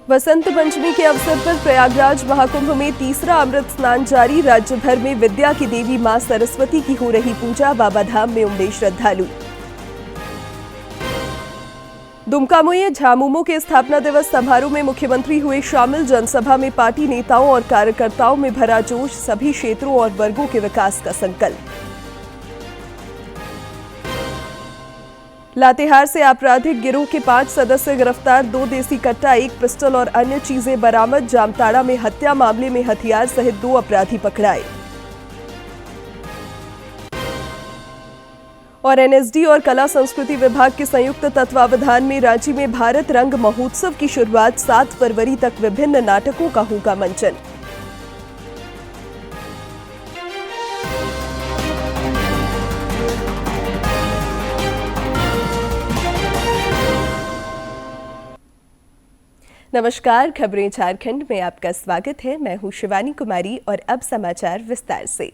वसंत पंचमी के अवसर पर प्रयागराज महाकुंभ में तीसरा अमृत स्नान जारी। राज्य भर में विद्या की देवी मां सरस्वती की हो रही पूजा। बाबा धाम में उमड़े श्रद्धालु। दुमका में झामुमो के स्थापना दिवस समारोह में मुख्यमंत्री हुए शामिल। जनसभा में पार्टी नेताओं और कार्यकर्ताओं में भरा जोश। सभी क्षेत्रों और वर्गों के विकास का संकल्प। लातेहार से आपराधिक गिरोह के 5 सदस्य गिरफ्तार। 2 देसी कट्टा, 1 पिस्टल और अन्य चीजें बरामद। जामताड़ा में हत्या मामले में हथियार सहित 2 अपराधी पकड़ाए। और एनएसडी और कला संस्कृति विभाग के संयुक्त तत्वावधान में रांची में भारत रंग महोत्सव की शुरुआत। 7 फरवरी तक विभिन्न नाटकों का होगा मंचन। नमस्कार, खबरें झारखंड में आपका स्वागत है। मैं हूं शिवानी कुमारी और अब समाचार विस्तार से।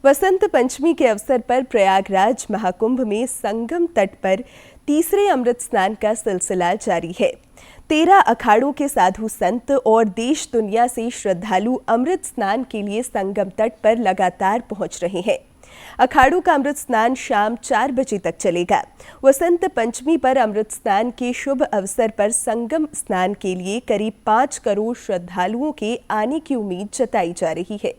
वसंत पंचमी के अवसर पर प्रयागराज महाकुंभ में संगम तट पर तीसरे अमृत स्नान का सिलसिला जारी है। 13 अखाड़ों के साधु संत और देश दुनिया से श्रद्धालु अमृत स्नान के लिए संगम तट पर लगातार पहुंच रहे हैं। अखाड़ों का अमृत स्नान शाम 4 बजे तक चलेगा। वसंत पंचमी पर अमृत स्नान के शुभ अवसर पर संगम स्नान के लिए करीब 5 करोड़ श्रद्धालुओं के आने की उम्मीद जताई जा रही है।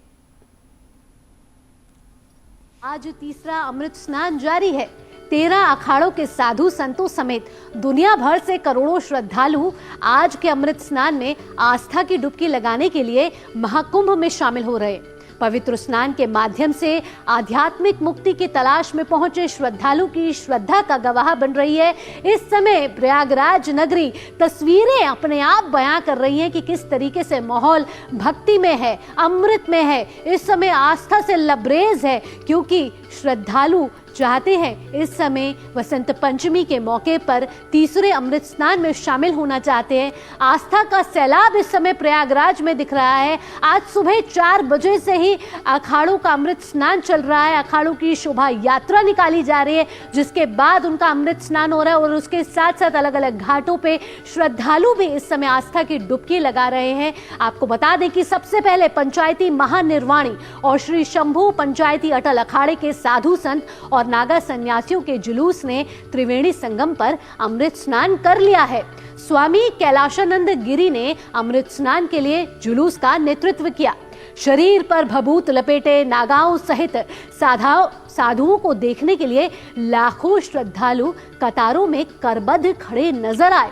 आज तीसरा अमृत स्नान जारी है। 13 अखाड़ों के साधु संतों समेत दुनिया भर से करोड़ों श्रद्धालु आज के अमृत स्नान में आस्था की डुबकी लगाने के लिए महाकुंभ में शामिल हो रहे। पवित्र स्नान के माध्यम से आध्यात्मिक मुक्ति की तलाश में पहुंचे श्रद्धालु की श्रद्धा का गवाह बन रही है। इस समय प्रयागराज नगरी तस्वीरें अपने आप बयां कर रही हैं कि किस तरीके से माहौल भक्ति में है, अमृत में है। इस समय आस्था से लबरेज है, क्योंकि श्रद्धालु चाहते हैं इस समय वसंत पंचमी के मौके पर तीसरे अमृत स्नान में शामिल होना चाहते हैं। आस्था का सैलाब इस समय प्रयागराज में दिख रहा है। आज सुबह 4 बजे से ही अखाड़ों का अमृत स्नान चल रहा है। अखाड़ों की शोभा यात्रा निकाली जा रही है, जिसके बाद उनका अमृत स्नान हो रहा है और उसके साथ साथ अलग अलग घाटों पे श्रद्धालु भी इस समय आस्था की डुबकी लगा रहे हैं। आपको बता दें कि सबसे पहले पंचायती महानिर्वाणी और श्री शंभू पंचायती अटल अखाड़े के साधु संत और नागा सन्यासियों के जुलूस ने त्रिवेणी संगम पर अमृत स्नान कर लिया है। स्वामी कैलाशानंद गिरी ने अमृत स्नान के लिए जुलूस का नेतृत्व किया। शरीर पर भभूत लपेटे नागाओं सहित साधुओं को देखने के लिए लाखों श्रद्धालु कतारों में करबद्ध खड़े नजर आए।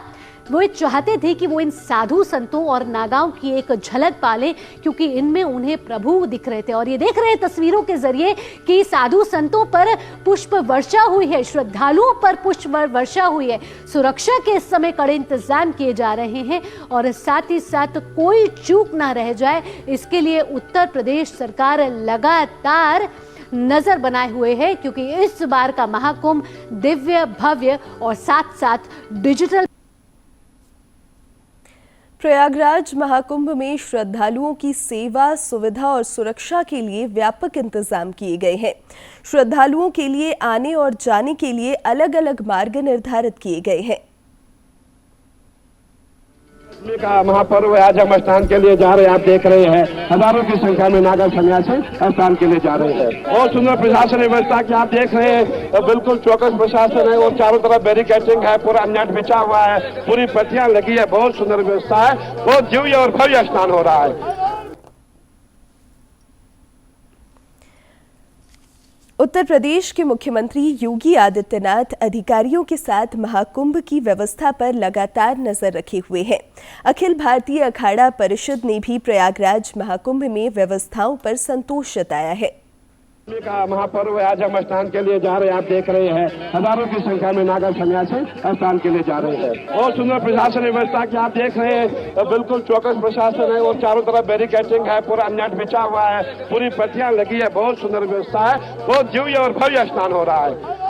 वो चाहते थे कि वो इन साधु संतों और नागाओं की एक झलक पाले, क्योंकि इनमें उन्हें प्रभु दिख रहे थे। और ये देख रहे हैं तस्वीरों के जरिए कि साधु संतों पर पुष्प वर्षा हुई है, श्रद्धालुओं पर पुष्प वर्षा हुई है। सुरक्षा के इस समय कड़े इंतजाम किए जा रहे हैं और साथ ही साथ कोई चूक ना रह जाए, इसके लिए उत्तर प्रदेश सरकार लगातार नजर बनाए हुए है, क्योंकि इस बार का महाकुंभ दिव्य, भव्य और साथ साथ डिजिटल। प्रयागराज महाकुंभ में श्रद्धालुओं की सेवा, सुविधा और सुरक्षा के लिए व्यापक इंतजाम किए गए हैं। श्रद्धालुओं के लिए आने और जाने के लिए अलग अलग मार्ग निर्धारित किए गए हैं। का महापर्व आज हम स्नान के लिए जा रहे हैं। आप देख रहे हैं हजारों की संख्या में नागा सन्यासी स्नान के लिए जा रहे हैं। बहुत सुंदर प्रशासन व्यवस्था की आप देख रहे हैं। बिल्कुल चौकस प्रशासन है और चारों तरफ बैरिकेडिंग है, पूरा नेट बिछा हुआ है, पूरी पट्टियां लगी है। बहुत सुंदर व्यवस्था है, बहुत दिव्य और भव्य स्नान हो रहा है। उत्तर प्रदेश के मुख्यमंत्री योगी आदित्यनाथ अधिकारियों के साथ महाकुंभ की व्यवस्था पर लगातार नजर रखे हुए हैं। अखिल भारतीय अखाड़ा परिषद ने भी प्रयागराज महाकुंभ में व्यवस्थाओं पर संतोष जताया है। का महापर्व आज हम स्नान के लिए जा रहे हैं। आप देख रहे हैं हजारों की संख्या में नागा सन्यासी स्नान के लिए जा रहे हैं। बहुत सुंदर प्रशासन व्यवस्था की आप देख रहे हैं। बिल्कुल चौकस प्रशासन है और चारों तरफ बैरिकेडिंग है, पूरा नेट बिछा हुआ है, पूरी पट्टियां लगी है। बहुत सुंदर व्यवस्था है, बहुत दिव्य और भव्य स्नान हो रहा है।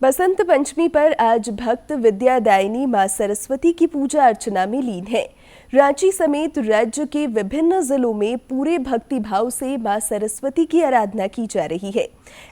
बसंत पंचमी पर आज भक्त विद्यादायिनी मां सरस्वती की पूजा अर्चना में लीन है। रांची समेत राज्य के विभिन्न जिलों में पूरे भक्ति भाव से मां सरस्वती की आराधना की जा रही है।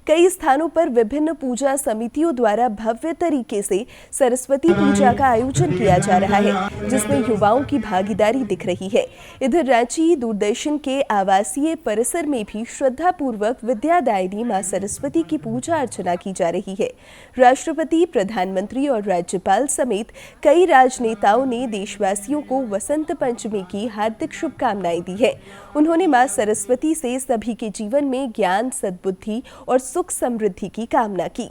कई स्थानों पर विभिन्न पूजा समितियों द्वारा भव्य तरीके से सरस्वती पूजा का आयोजन किया जा रहा है, जिसमें युवाओं की भागीदारी दिख रही है। इधर रांची दूरदर्शन के आवासीय परिसर में भी श्रद्धापूर्वक विद्यादायिनी मां सरस्वती की पूजा अर्चना की जा रही है। राष्ट्रपति, प्रधानमंत्री और राज्यपाल समेत कई राजनेताओं ने देशवासियों को वसंत पंचमी की हार्दिक शुभकामनाएं दी है। उन्होंने मां सरस्वती से सभी के जीवन में ज्ञान, सद्बुद्धि और सुख समृद्धि की कामना की।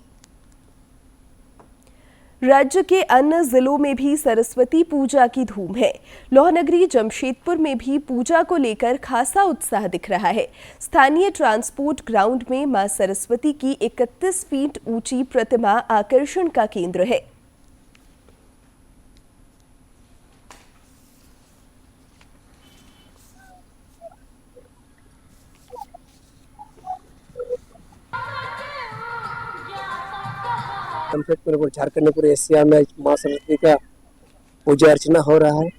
राज्य के अन्य जिलों में भी सरस्वती पूजा की धूम है। लोहनगरी जमशेदपुर में भी पूजा को लेकर खासा उत्साह दिख रहा है। स्थानीय ट्रांसपोर्ट ग्राउंड में मां सरस्वती की 31 फीट ऊंची प्रतिमा आकर्षण का केंद्र है। जमशेदपुर झारखंड में पूरे एशिया में मां सरस्वती का पूजा अर्चना हो रहा है।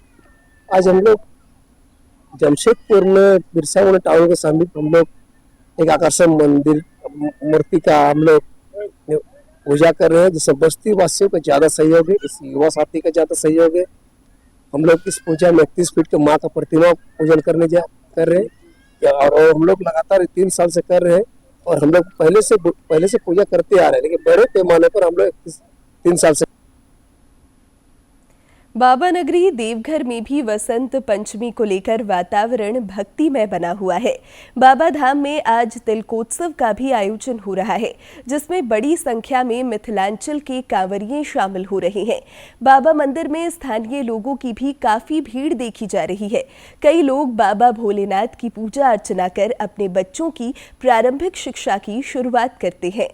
आज हम लोग जमशेदपुर में बिरसा मुंडा टाउन के समीप हम लोग एक आकर्षण मंदिर मूर्ति का हम लोग पूजा कर रहे हैं, जिसमें बस्ती वासियों का ज्यादा सहयोग है, इस युवा साथी का ज्यादा सहयोग है। हम लोग इस पूजा में 31 फीट के माँ का प्रतिमा पूजन कर रहे हैं और हम लोग लगातार 3 साल से कर रहे हैं और हम लोग पहले से पूजा करते आ रहे हैं, लेकिन बड़े पैमाने पर हम लोग 3 साल से। बाबा नगरी देवघर में भी वसंत पंचमी को लेकर वातावरण भक्तिमय बना हुआ है। बाबा धाम में आज तिलकोत्सव का भी आयोजन हो रहा है, जिसमें बड़ी संख्या में मिथिलांचल के कांवरिये शामिल हो रहे हैं। बाबा मंदिर में स्थानीय लोगों की भी काफी भीड़ देखी जा रही है। कई लोग बाबा भोलेनाथ की पूजा अर्चना कर अपने बच्चों की प्रारंभिक शिक्षा की शुरुआत करते हैं।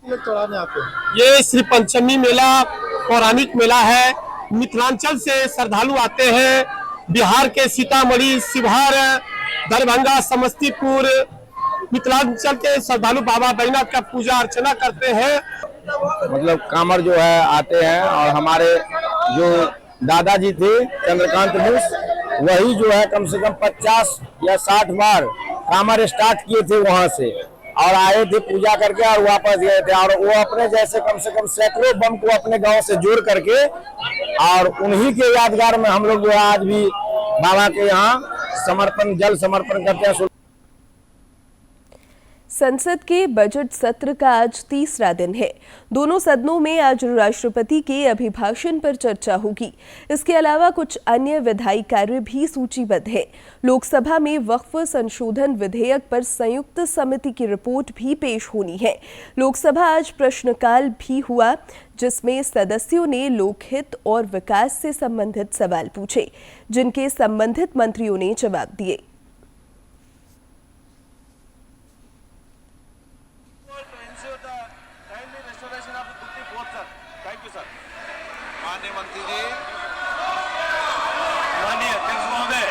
ये श्री पंचमी मेला पौराणिक मेला है। मिथिलांचल से श्रद्धालु आते हैं। बिहार के सीतामढ़ी, शिवहर, दरभंगा, समस्तीपुर, मिथिलांचल के श्रद्धालु बाबा बैजनाथ का पूजा अर्चना करते हैं। मतलब कांवड़ जो है आते हैं और हमारे जो दादाजी थे चंद्रकांत मिश्र, वही जो है कम से कम 50 या 60 बार कांवड़ स्टार्ट किए थे वहां से और आए थे पूजा करके और वापस गए थे। और वो अपने जैसे कम से कम सैकड़ों बम को अपने गांव से जोड़ करके और उन्हीं के यादगार में हम लोग जो है आज भी बाबा के यहाँ जल समर्पण करते हैं। संसद के बजट सत्र का आज तीसरा दिन है। दोनों सदनों में आज राष्ट्रपति के अभिभाषण पर चर्चा होगी। इसके अलावा कुछ अन्य विधायी कार्य भी सूचीबद्ध है। लोकसभा में वक्फ संशोधन विधेयक पर संयुक्त समिति की रिपोर्ट भी पेश होनी है। लोकसभा आज प्रश्नकाल भी हुआ, जिसमें सदस्यों ने लोकहित और विकास से संबंधित सवाल पूछे, जिनके संबंधित मंत्रियों ने जवाब दिए। माननीय मंत्री जी, माननीय अध्यक्ष महोदय,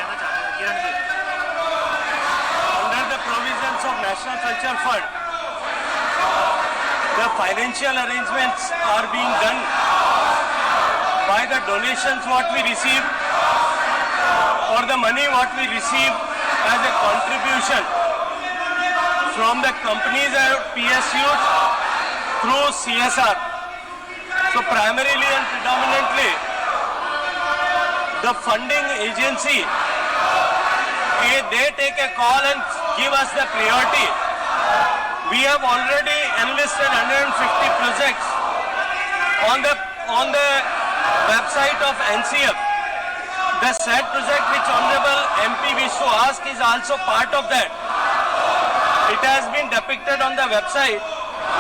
under the provisions of National Culture Fund, the financial arrangements are being done by the donations what we receive or the money what we receive as a contribution from the companies and PSUs through CSR. So primarily and predominantly, the funding agency, they take a call and give us the priority. We have already enlisted 150 projects on the website of NCF. The said project which Honorable MP wished to ask is also part of that. It has been depicted on the website.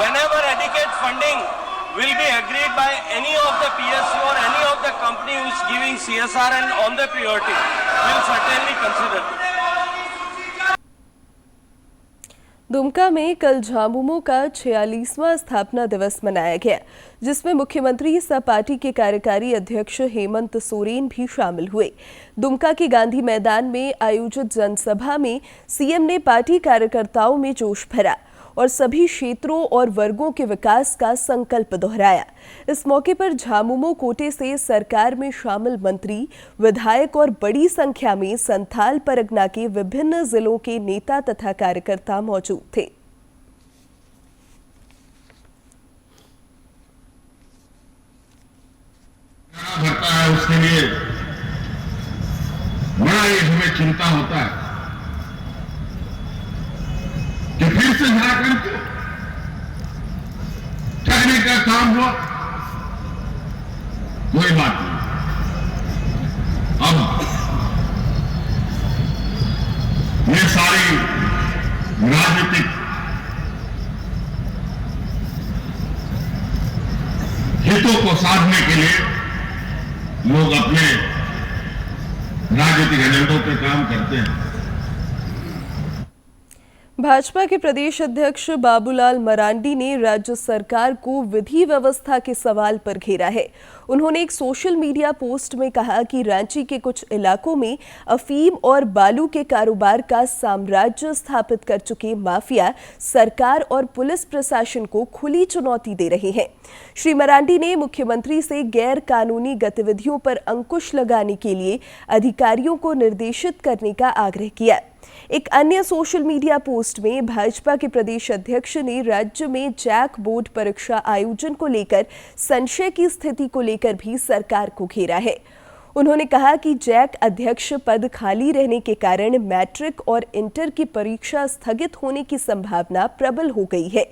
Whenever adequate funding will be agreed by any of the PSU or any of the company who is giving CSR and on the priority, we will certainly consider it. Dumka में कल झामुमो का 46वां स्थापना दिवस मनाया गया, जिसमें मुख्यमंत्री सह पार्टी के कार्यकारी अध्यक्ष हेमंत सोरेन भी शामिल हुए। दुमका के गांधी मैदान में आयोजित जनसभा में सीएम ने पार्टी कार्यकर्ताओं में जोश भरा। और सभी क्षेत्रों और वर्गों के विकास का संकल्प दोहराया। इस मौके पर झामुमो कोटे से सरकार में शामिल मंत्री, विधायक और बड़ी संख्या में संथाल परगना के विभिन्न जिलों के नेता तथा कार्यकर्ता मौजूद थे। भरता है उसके लिए बड़ा ये हमें चिंता होता है कि फिर से झारखंड ठहरने का काम हुआ, कोई बात नहीं। अब ये सारी राजनीतिक हितों को साधने के लिए लोग अपने राजनीतिक एजेंडों पे काम करते हैं। भाजपा के प्रदेश अध्यक्ष बाबूलाल मरांडी ने राज्य सरकार को विधि व्यवस्था के सवाल पर घेरा है। उन्होंने एक सोशल मीडिया पोस्ट में कहा कि रांची के कुछ इलाकों में अफीम और बालू के कारोबार का साम्राज्य स्थापित कर चुके माफिया सरकार और पुलिस प्रशासन को खुली चुनौती दे रहे हैं। श्री मरांडी ने मुख्यमंत्री से गैर कानूनी गतिविधियों पर अंकुश लगाने के लिए अधिकारियों को निर्देशित करने का आग्रह किया। एक अन्य सोशल मीडिया पोस्ट में भाजपा के प्रदेश अध्यक्ष ने राज्य में जैक बोर्ड परीक्षा आयोजन को लेकर संशय की स्थिति को लेकर भी सरकार को घेरा है। उन्होंने कहा कि जैक अध्यक्ष पद खाली रहने के कारण मैट्रिक और इंटर की परीक्षा स्थगित होने की संभावना प्रबल हो गई है।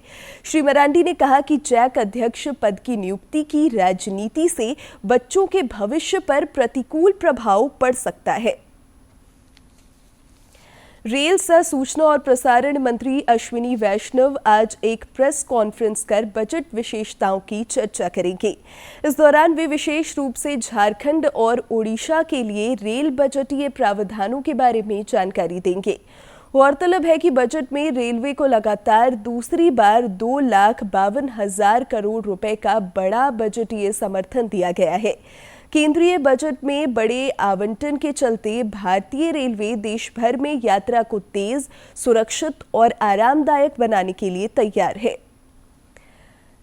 श्री मरांडी ने कहा कि जैक अध्यक्ष पद की नियुक्ति की राजनीति से बच्चों के भविष्य पर प्रतिकूल प्रभाव पड़ सकता है। रेल सह सूचना और प्रसारण मंत्री अश्विनी वैष्णव आज एक प्रेस कॉन्फ्रेंस कर बजट विशेषताओं की चर्चा करेंगे। इस दौरान वे विशेष रूप से झारखंड और ओडिशा के लिए रेल बजटीय प्रावधानों के बारे में जानकारी देंगे। गौरतलब है कि बजट में रेलवे को लगातार दूसरी बार 2,52,000 करोड़ रुपए का बड़ा बजटीय समर्थन दिया गया है। केंद्रीय बजट में बड़े आवंटन के चलते भारतीय रेलवे देश भर में यात्रा को तेज, सुरक्षित और आरामदायक बनाने के लिए तैयार है।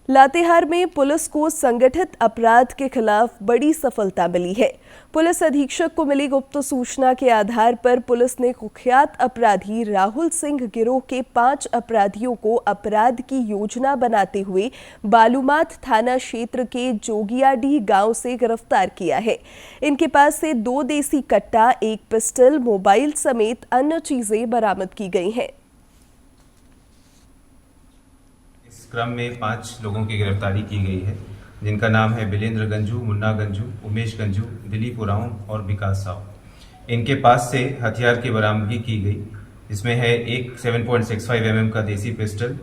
लातेहार में पुलिस को संगठित अपराध के खिलाफ बड़ी सफलता मिली है। पुलिस अधीक्षक को मिली गुप्त सूचना के आधार पर पुलिस ने कुख्यात अपराधी राहुल सिंह गिरोह के 5 अपराधियों को अपराध की योजना बनाते हुए बालूमाथ थाना क्षेत्र के जोगियाडीह गांव से गिरफ्तार किया है। इनके पास से 2 देसी कट्टा, 1 पिस्टल, मोबाइल समेत अन्य चीजें बरामद की गई हैं। इस क्रम में 5 लोगों की गिरफ्तारी की गई है, जिनका नाम है बिलेंद्र गंजू, मुन्ना गंजू, उमेश गंजू, दिलीप उरांव और विकास साव। इनके पास से हथियार की बरामदगी की गई, जिसमें है एक 7.65 mm का देसी पिस्टल,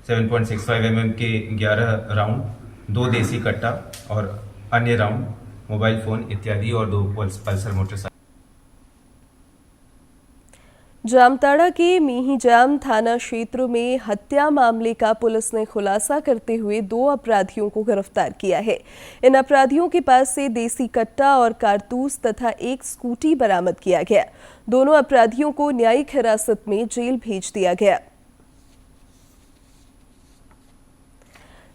7.65 mm के 11 राउंड, 2 देसी कट्टा और अन्य राउंड, मोबाइल फोन इत्यादि और 2 पल्सर मोटरसाइकिल। जामताड़ा के मीहीजाम थाना क्षेत्र में हत्या मामले का पुलिस ने खुलासा करते हुए 2 अपराधियों को गिरफ्तार किया है। इन अपराधियों के पास से देसी कट्टा और कारतूस तथा 1 स्कूटी बरामद किया गया। दोनों अपराधियों को न्यायिक हिरासत में जेल भेज दिया गया।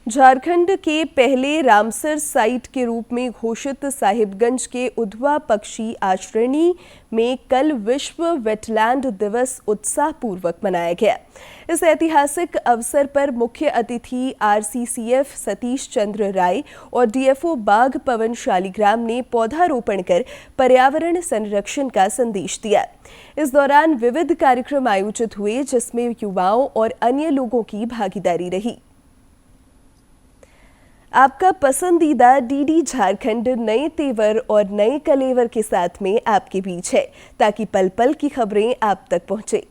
झारखंड के पहले रामसर साइट के रूप में घोषित साहिबगंज के उधवा पक्षी आश्रयणी में कल विश्व वेटलैंड दिवस उत्साहपूर्वक मनाया गया। इस ऐतिहासिक अवसर पर मुख्य अतिथि RCCF सतीश चंद्र राय और DFO बाघ पवन शालिग्राम ने पौधारोपण कर पर्यावरण संरक्षण का संदेश दिया। इस दौरान विविध कार्यक्रम आयोजित हुए, जिसमें युवाओं और अन्य लोगों की भागीदारी रही। आपका पसंदीदा DD झारखंड नए तेवर और नए कलेवर के साथ में आपके बीच है, ताकि पल पल की खबरें आप तक पहुंचे।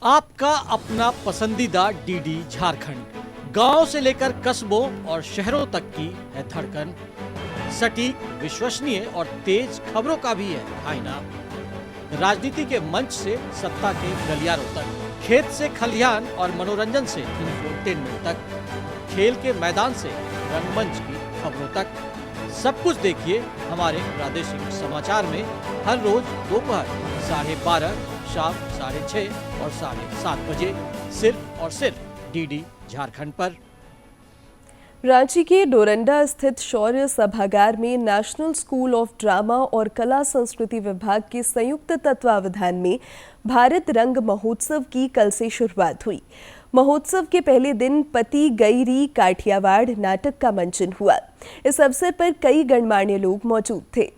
आपका अपना पसंदीदा DD झारखंड, गांव से लेकर कस्बों और शहरों तक की है धड़कन। सटीक, विश्वसनीय और तेज खबरों का भी है आईना। राजनीति के मंच से सत्ता के गलियारों तक, खेत से खलिहान और मनोरंजन से इंफोटेनमेंट तक, खेल के मैदान से रंगमंच की खबरों तक, सब कुछ देखिए हमारे प्रादेशिक समाचार में हर रोज दोपहर 12:30 शाम 6:30 और 7:30 बजे सिर्फ और सिर्फ डीडी झारखंड पर। रांची के डोरंडा स्थित शौर्य सभागार में नेशनल स्कूल ऑफ ड्रामा और कला संस्कृति विभाग के संयुक्त तत्वावधान में भारत रंग महोत्सव की कल से शुरुआत हुई। महोत्सव के पहले दिन पति गई री काठियावाड़ नाटक का मंचन हुआ। इस अवसर पर कई गणमान्य लोग मौजूद थे।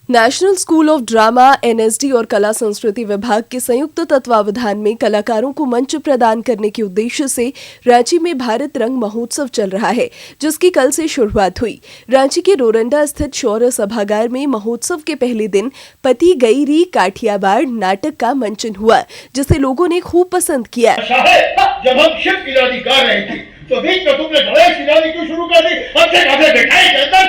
National school of drama, NSD और कला संस्कृति विभाग के संयुक्त तत्वावधान में कलाकारों को मंच प्रदान करने के उद्देश्य से रांची में भारत रंग महोत्सव चल रहा है, जिसकी कल से शुरुआत हुई। रांची के डोरंडा स्थित शौर्य सभागार में महोत्सव के पहले दिन पति गई री काठियावाड़ नाटक का मंचन हुआ, जिसे लोगों ने खूब पसंद किया। जब हम शिव की लादी गा रहे थे तो बीच में तुमने गणेश की लादी क्यों शुरू कर दी? हमसे काफी मिठाई के अंदर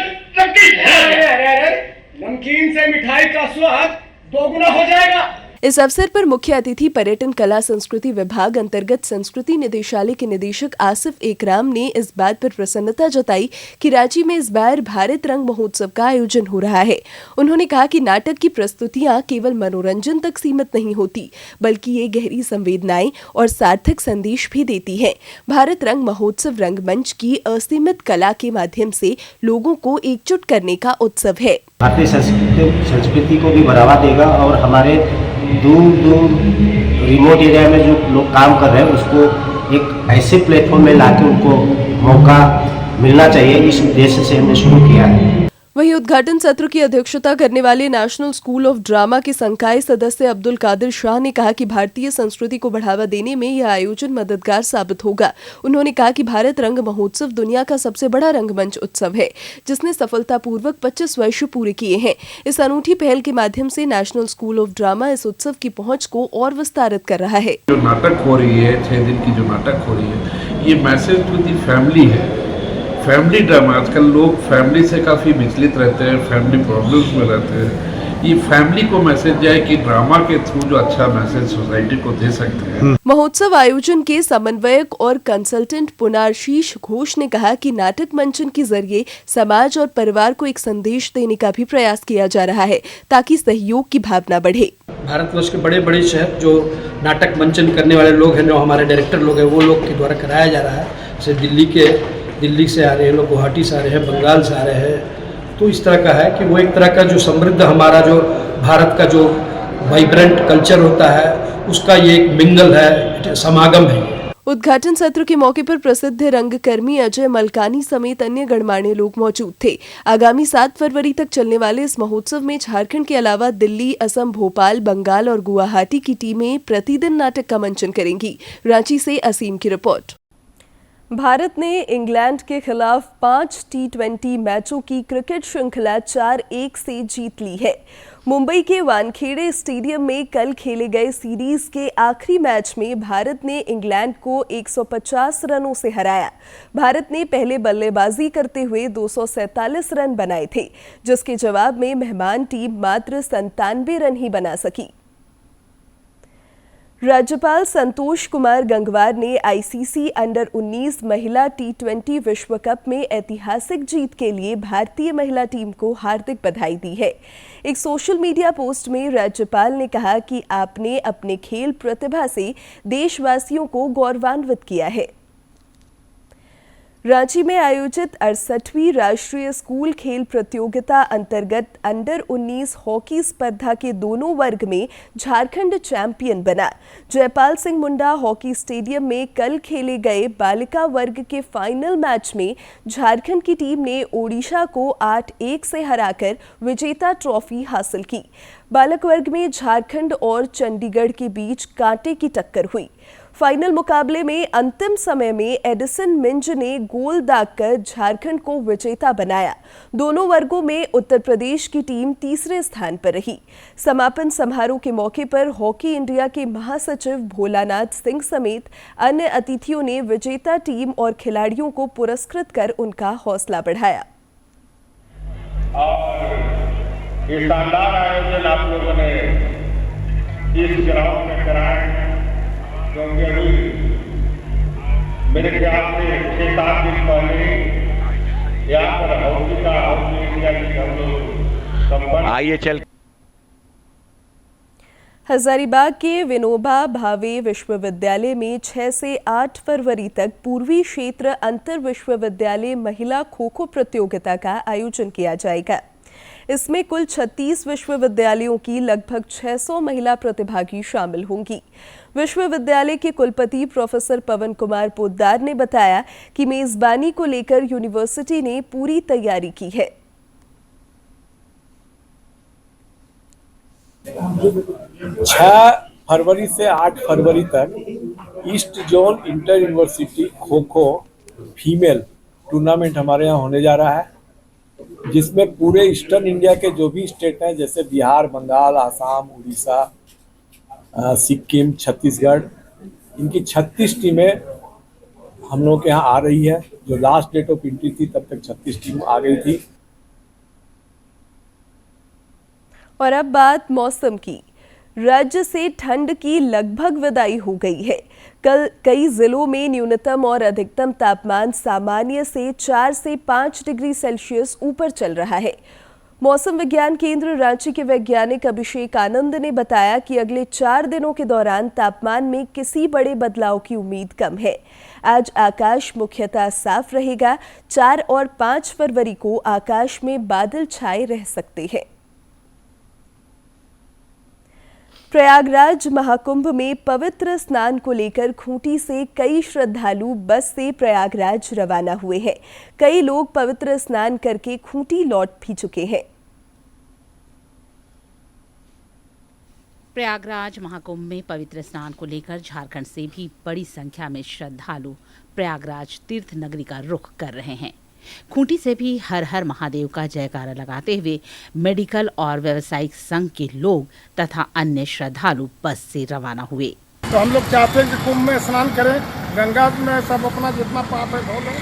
नमकीन से मिठाई का स्वाद दोगुना हो जाएगा। इस अवसर पर मुख्य अतिथि पर्यटन कला संस्कृति विभाग अंतर्गत संस्कृति निदेशालय के निदेशक आसिफ एकराम ने इस बात पर प्रसन्नता जताई कि रांची में इस बार भारत रंग महोत्सव का आयोजन हो रहा है। उन्होंने कहा कि नाटक की प्रस्तुतियां केवल मनोरंजन तक सीमित नहीं होती, बल्कि ये गहरी संवेदनाएं और सार्थक संदेश भी देती है। भारत रंग महोत्सव रंगमंच की असीमित कला के माध्यम से लोगों को एकजुट करने का उत्सव है। भारतीय संस्कृति को भी बढ़ावा देगा और हमारे दूर दूर रिमोट एरिया में जो लोग काम कर रहे हैं उसको एक ऐसे प्लेटफॉर्म में लाके उनको मौका मिलना चाहिए, इस उद्देश्य से हमने शुरू किया है। वहीं उद्घाटन सत्र की अध्यक्षता करने वाले नेशनल स्कूल ऑफ ड्रामा के संकाय सदस्य अब्दुल कादिर शाह ने कहा कि भारतीय संस्कृति को बढ़ावा देने में यह आयोजन मददगार साबित होगा। उन्होंने कहा कि भारत रंग महोत्सव दुनिया का सबसे बड़ा रंगमंच उत्सव है, जिसने सफलतापूर्वक 25 वर्ष पूरे किए हैं। इस अनूठी पहल के माध्यम से नेशनल स्कूल ऑफ ड्रामा इस उत्सव की पहुंच को और विस्तारित कर रहा है। जो नाटक हो रही है, 6 दिन की जो नाटक हो रही है, ये मैसेज टू दी फैमिली है। फैमिली ड्रामा, आजकल लोग फैमिली से काफ़ी विचलित रहते हैं, फैमिली प्रॉब्लम्स में रहते हैं। ये फैमिली को मैसेज है कि ड्रामा के थ्रू जो अच्छा मैसेज सोसाइटी को दे सकते हैं। महोत्सव आयोजन के समन्वयक और कंसल्टेंट पुनारशीष घोष ने कहा कि नाटक मंचन के जरिए समाज और परिवार को एक संदेश देने का भी प्रयास किया जा रहा है, ताकि सहयोग की भावना बढ़े। भारतवर्ष के बड़े बड़े शहर जो नाटक मंचन करने वाले लोग हैं, जो हमारे डायरेक्टर लोग हैं, वो लोग के द्वारा कराया जा रहा है। जैसे दिल्ली से आ रहे हैं लोग, गुवाहाटी से आ रहे हैं, बंगाल से आ रहे हैं। तो इस तरह का है कि वो एक तरह का जो समृद्ध हमारा जो भारत का जो वाइब्रेंट कल्चर होता है, उसका ये एक मिंगल है, समागम है। उद्घाटन सत्र के मौके पर प्रसिद्ध रंगकर्मी अजय मलकानी समेत अन्य गणमान्य लोग मौजूद थे। आगामी 7 फरवरी तक चलने वाले इस महोत्सव में झारखंड के अलावा दिल्ली, असम, भोपाल, बंगाल और गुवाहाटी की टीमें प्रतिदिन नाटक का मंचन करेंगी। रांची से असीम की रिपोर्ट। भारत ने इंग्लैंड के खिलाफ 5 T20 मैचों की क्रिकेट श्रृंखला 4-1 से जीत ली है। मुंबई के वानखेड़े स्टेडियम में कल खेले गए सीरीज के आखिरी मैच में भारत ने इंग्लैंड को 150 रनों से हराया। भारत ने पहले बल्लेबाजी करते हुए 247 रन बनाए थे, जिसके जवाब में मेहमान टीम मात्र 97 रन ही बना सकी। राज्यपाल संतोष कुमार गंगवार ने आईसीसी अंडर 19 महिला T20 विश्व कप में ऐतिहासिक जीत के लिए भारतीय महिला टीम को हार्दिक बधाई दी है। एक सोशल मीडिया पोस्ट में राज्यपाल ने कहा कि आपने अपने खेल प्रतिभा से देशवासियों को गौरवान्वित किया है। रांची में आयोजित 68वीं राष्ट्रीय स्कूल खेल प्रतियोगिता अंतर्गत अंडर 19 हॉकी स्पर्धा के दोनों वर्ग में झारखंड चैंपियन बना। जयपाल सिंह मुंडा हॉकी स्टेडियम में कल खेले गए बालिका वर्ग के फाइनल मैच में झारखंड की टीम ने ओडिशा को 8-1 से हराकर विजेता ट्रॉफी हासिल की। बालक वर्ग में झारखंड और चंडीगढ़ के बीच कांटे की टक्कर हुई। फाइनल मुकाबले में अंतिम समय में एडिसन मिंज ने गोल दागकर झारखंड को विजेता बनाया। दोनों वर्गों में उत्तर प्रदेश की टीम तीसरे स्थान पर रही। समापन समारोह के मौके पर हॉकी इंडिया के महासचिव भोलानाथ सिंह समेत अन्य अतिथियों ने विजेता टीम और खिलाड़ियों को पुरस्कृत कर उनका हौसला बढ़ाया। ये शानदार आयोजन आप लोगों ने इस ग्राउंड में कराया, क्योंकि अभी मेरे ख्याल से 6-7 दिन पहले यहाँ पर हॉकी इंडिया की हम लोग संपन्न आइए चल। हजारीबाग के विनोबा भावे विश्वविद्यालय में 6 से 8 फरवरी तक पूर्वी क्षेत्र अंतर विश्वविद्यालय महिला खो खो प्रतियोगिता का आयोजन किया जाएगा। इसमें कुल 36 विश्वविद्यालयों की लगभग 600 महिला प्रतिभागी शामिल होंगी। विश्वविद्यालय के कुलपति प्रोफेसर पवन कुमार पोद्दार ने बताया कि मेजबानी को लेकर यूनिवर्सिटी ने पूरी तैयारी की है। 6 फरवरी से 8 फरवरी तक east zone inter university kho kho female tournament हमारे यहाँ होने जा रहा है, जिसमें पूरे ईस्टर्न इंडिया के जो भी स्टेट हैं जैसे बिहार, बंगाल, आसाम, उड़ीसा, सिक्किम, छत्तीसगढ़, इनकी 36 टीमें हम लोग के यहाँ आ रही है। जो लास्ट डेट ऑफ एंट्री थी तब तक 36 टीम आ गई थी। और अब बात मौसम की। राज्य से ठंड की लगभग विदाई हो गई है। कल कई जिलों में न्यूनतम और अधिकतम तापमान सामान्य से 4 से 5 डिग्री सेल्सियस ऊपर चल रहा है। मौसम विज्ञान केंद्र रांची के वैज्ञानिक अभिषेक आनंद ने बताया कि अगले 4 दिनों के दौरान तापमान में किसी बड़े बदलाव की उम्मीद कम है। आज आकाश मुख्यतः साफ रहेगा। 4 और 5 फरवरी को आकाश में बादल छाए रह सकते हैं। प्रयागराज महाकुंभ में पवित्र स्नान को लेकर खूंटी से कई श्रद्धालु बस से प्रयागराज रवाना हुए हैं। कई लोग पवित्र स्नान करके खूंटी लौट भी चुके हैं। प्रयागराज महाकुंभ में पवित्र स्नान को लेकर झारखंड से भी बड़ी संख्या में श्रद्धालु प्रयागराज तीर्थ नगरी का रुख कर रहे हैं। खूंटी से भी हर हर महादेव का जयकारा लगाते हुए मेडिकल और व्यावसायिक संघ के लोग तथा अन्य श्रद्धालु बस से रवाना हुए। तो हम लोग चाहते हैं कि कुंभ में स्नान करें, गंगा में सब अपना जितना पाप है धो लें,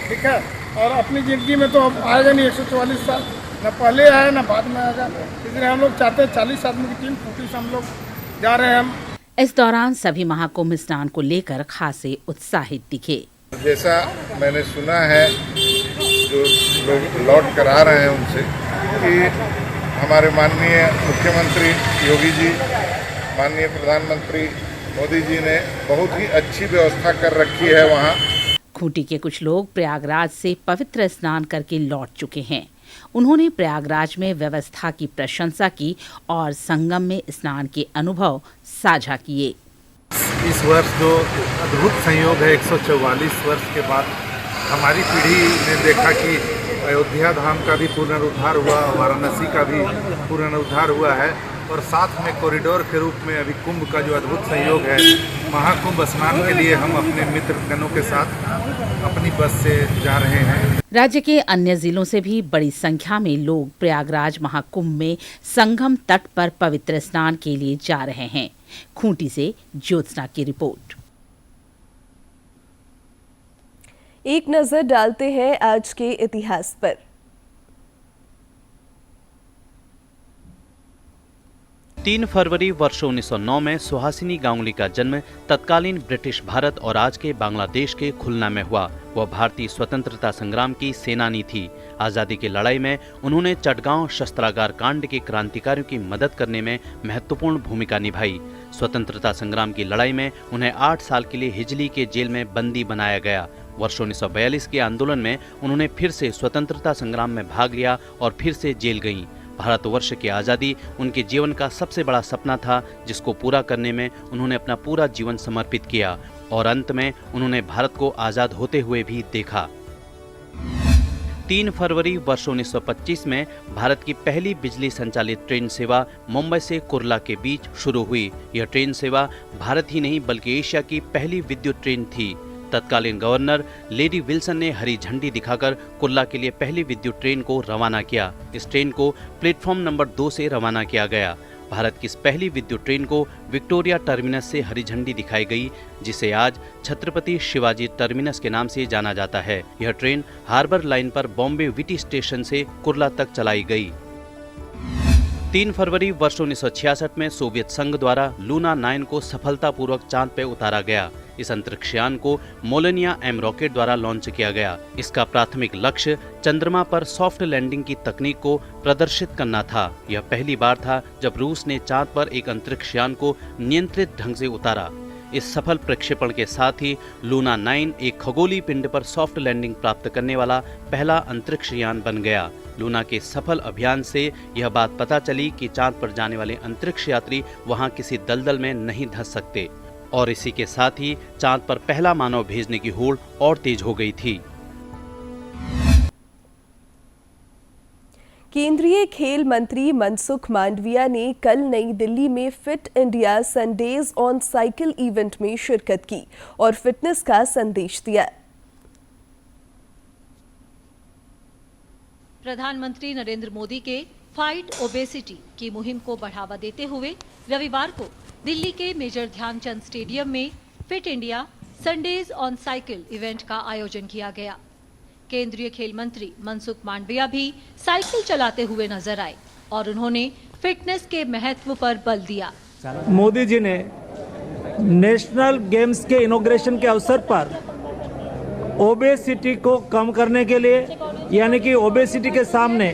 ठीक है। और अपनी जिंदगी में तो आएगा नहीं 144 साल, न पहले आया न बाद में आएगा, इसलिए हम लोग चाहते हैं 40 आदमी की टीम खूंटी से हम लोग जा रहे हैं। हम इस दौरान सभी महाकुंभ स्नान को लेकर खासे उत्साहित दिखे। जैसा मैंने सुना है, जो लोग लौट कर आ रहे हैं उनसे, कि हमारे माननीय मुख्यमंत्री योगी जी, माननीय प्रधानमंत्री मोदी जी ने बहुत ही अच्छी व्यवस्था कर रखी है वहाँ। खूंटी के कुछ लोग प्रयागराज से पवित्र स्नान करके लौट चुके हैं। उन्होंने प्रयागराज में व्यवस्था की प्रशंसा की और संगम में स्नान के अनुभव साझा किए। इस वर्ष जो अद्भुत संयोग है, 144 वर्ष के बाद हमारी पीढ़ी ने देखा कि अयोध्या धाम का भी पुनरुद्धार हुआ, वाराणसी का भी पुनरुद्धार हुआ है, और साथ में कॉरिडोर के रूप में अभी कुंभ का जो अद्भुत संयोग है, महाकुंभ स्नान के लिए हम अपने मित्रगणों के साथ अपनी बस से जा रहे हैं। राज्य के अन्य जिलों से भी बड़ी संख्या में लोग प्रयागराज महाकुंभ में संगम तट पर पवित्र स्नान के लिए जा रहे हैं। खूंटी से ज्योत्सना की रिपोर्ट। एक नजर डालते हैं आज के इतिहास पर। तीन फरवरी वर्ष 1909 में सुहासिनी गांगुली का जन्म तत्कालीन ब्रिटिश भारत और आज के बांग्लादेश के खुलना में हुआ। वह भारतीय स्वतंत्रता संग्राम की सेनानी थी। आज़ादी की लड़ाई में उन्होंने चटगांव शस्त्रागार कांड के क्रांतिकारियों की मदद करने में महत्वपूर्ण भूमिका निभाई। स्वतंत्रता संग्राम की लड़ाई में उन्हें 8 साल के लिए हिजली के जेल में बंदी बनाया गया। वर्ष 1942 के आंदोलन में उन्होंने फिर से स्वतंत्रता संग्राम में भाग लिया और फिर से जेल गईं। भारतवर्ष की आज़ादी उनके जीवन का सबसे बड़ा सपना था, जिसको पूरा करने में उन्होंने अपना पूरा जीवन समर्पित किया और अंत में उन्होंने भारत को आज़ाद होते हुए भी देखा। 3 फरवरी वर्ष 1925 में भारत की पहली बिजली संचालित ट्रेन सेवा मुंबई से कुर्ला के बीच शुरू हुई। यह ट्रेन सेवा भारत ही नहीं बल्कि एशिया की पहली विद्युत ट्रेन थी। तत्कालीन गवर्नर लेडी विल्सन ने हरी झंडी दिखाकर कुर्ला के लिए पहली विद्युत ट्रेन को रवाना किया। इस ट्रेन को प्लेटफॉर्म नंबर 2 से रवाना किया गया। भारत की इस पहली विद्युत ट्रेन को विक्टोरिया टर्मिनस से हरी झंडी दिखाई गई, जिसे आज छत्रपति शिवाजी टर्मिनस के नाम से जाना जाता है। यह ट्रेन हार्बर लाइन पर बॉम्बे विटी स्टेशन से कुर्ला तक चलाई गई। 3 फरवरी वर्ष 1966 में सोवियत संघ द्वारा लूना 9 को सफलतापूर्वक चांद पर उतारा गया। इस अंतरिक्षयान को मोलेनिया M रॉकेट द्वारा लॉन्च किया गया। इसका प्राथमिक लक्ष्य चंद्रमा पर सॉफ्ट लैंडिंग की तकनीक को प्रदर्शित करना था। यह पहली बार था जब रूस ने चांद पर एक अंतरिक्षयान को नियंत्रित ढंग से उतारा। इस सफल प्रक्षेपण के साथ ही लूना 9 एक खगोलीय पिंड पर सॉफ्ट लैंडिंग प्राप्त करने वाला पहला अंतरिक्षयान बन गया। लूना के सफल अभियान से यह बात पता चली कि चांद पर जाने वाले अंतरिक्ष यात्री वहां किसी दलदल में नहीं धंस सकते, और इसी के साथ ही चांद पर पहला मानव भेजने की होड़ और तेज हो गई थी। केंद्रीय खेल मंत्री मनसुख मांडविया ने कल नई दिल्ली में fit India Sundays on cycle event में शिरकत की और फिटनेस का संदेश दिया। प्रधानमंत्री नरेंद्र मोदी के फाइट ओबेसिटी की मुहिम को बढ़ावा देते हुए रविवार को दिल्ली के मेजर ध्यानचंद स्टेडियम में fit India Sundays on cycle event का आयोजन किया गया। केंद्रीय खेल मंत्री मनसुख मांडविया भी साइकिल चलाते हुए नजर आए और उन्होंने फिटनेस के महत्व पर बल दिया। मोदी जी ने नेशनल गेम्स के इनॉग्रेशन के अवसर पर ओबेसिटी को कम करने के लिए, यानी कि ओबेसिटी के सामने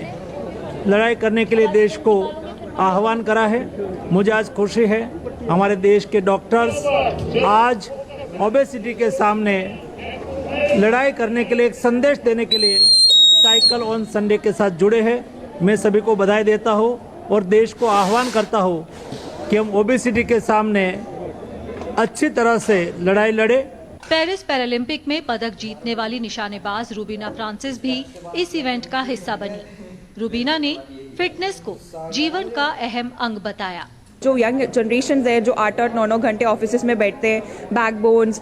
लड़ाई करने के लिए देश को आह्वान करा है। मुझे आज खुशी है हमारे देश के डॉक्टर्स आज ओबेसिटी के सामने लड़ाई करने के लिए एक संदेश देने के लिए साइकिल ऑन संडे के साथ जुड़े हैं। मैं सभी को बधाई देता हूं और देश को आह्वान करता हूं कि हम ओबेसिटी के सामने अच्छी तरह से लड़ाई लड़े। पेरिस पैरालंपिक में पदक जीतने वाली निशानेबाज रूबीना फ्रांसिस भी इस इवेंट का हिस्सा बनी। रूबीना ने फिटनेस को जीवन का अहम अंग बताया। जो यंग जनरेशन है जो 8-9 घंटे ऑफिस में बैठते हैं, बैक बोन्स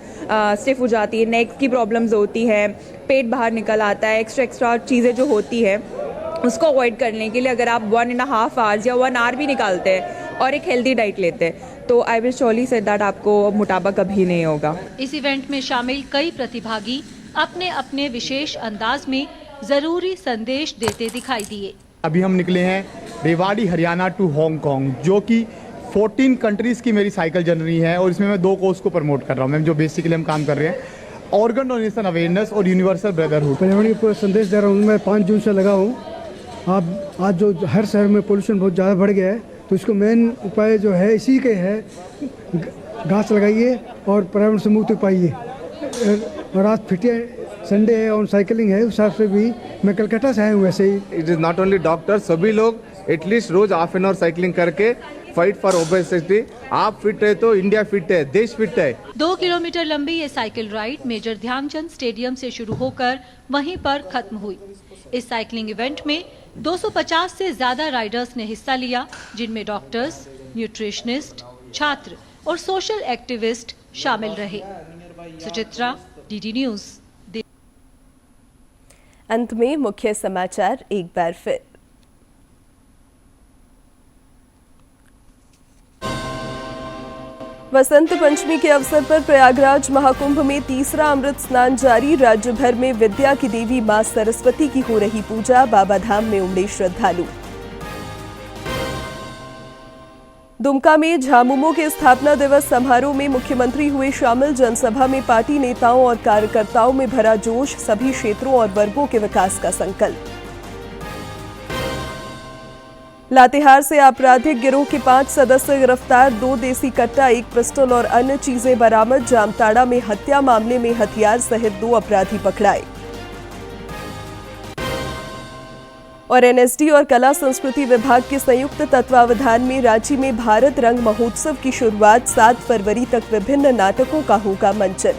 स्टिफ हो जाती है, नेक की प्रॉब्लम्स होती है, पेट बाहर निकल आता है, एक्स्ट्रा चीज़ें जो होती है उसको अवॉइड करने के लिए अगर आप 1.5 आवर्स या 1 आवर भी निकालते हैं और एक हेल्दी डाइट लेते हैं तो I will surely say that आपको मोटापा कभी नहीं होगा। इस इवेंट में शामिल कई प्रतिभागी अपने अपने विशेष अंदाज में जरूरी संदेश देते दिखाई दिए। अभी हम निकले हैं रेवाड़ी हरियाणा टू हांगकांग, जो कि 14 कंट्रीज की मेरी साइकिल जर्नी है और इसमें मैं 2 कोर्स को प्रमोट कर रहा हूँ। मैम जो बेसिकली हम काम कर रहे हैं ऑर्गन डोनेशन अवेयरनेस और यूनिवर्सल ब्रदरहुड। पर्यावरण संदेश दे रहा हूँ। मैं 5 जून से लगा हूँ। आप आज जो हर शहर में पोल्यूशन बहुत ज़्यादा बढ़ गया है तो इसको मेन उपाय जो है इसी के है, घास लगाइए और पर्यावरण से मुक्त पाइए। और आज फिट संडे है और साइकिलिंग है, उस हिसाब से भी मैं कलकत्ता से आया हूँ। वैसे ही it is not only doctor, सभी लोग एटलीस्ट रोज हाफ एन आवर साइकिलिंग करके फाइट फॉर ओबेसिटी। आप फिट है तो इंडिया फिट है, देश फिट है। 2 किलोमीटर लंबी ये cycle ride major Dhyanchand stadium से शुरू होकर वहीं पर खत्म हुई। इस साइकिलिंग इवेंट में 250 से ज्यादा राइडर्स ने हिस्सा लिया, जिनमें डॉक्टर्स, न्यूट्रिशनिस्ट, छात्र और सोशल एक्टिविस्ट शामिल रहे। Suchitra, DD news. अंत में मुख्य समाचार एक बार फिर। वसंत पंचमी के अवसर पर प्रयागराज महाकुंभ में तीसरा अमृत स्नान जारी। राज्य भर में विद्या की देवी मां सरस्वती की हो रही पूजा। बाबा धाम में उमड़े श्रद्धालु। दुमका में झामुमो के स्थापना दिवस समारोह में मुख्यमंत्री हुए शामिल। जनसभा में पार्टी नेताओं और कार्यकर्ताओं में भरा जोश। सभी क्षेत्रों और वर्गों के विकास का संकल्प। लातेहार से आपराधिक गिरोह के 5 सदस्य गिरफ्तार। 2 देसी कट्टा, 1 पिस्टल और अन्य चीजें बरामद। जामताड़ा में हत्या मामले में हथियार सहित 2 अपराधी पकड़ाए। और एनएसडी और कला संस्कृति विभाग के संयुक्त तत्वावधान में रांची में भारत रंग महोत्सव की शुरुआत। 7 फरवरी तक विभिन्न नाटकों का होगा मंचन।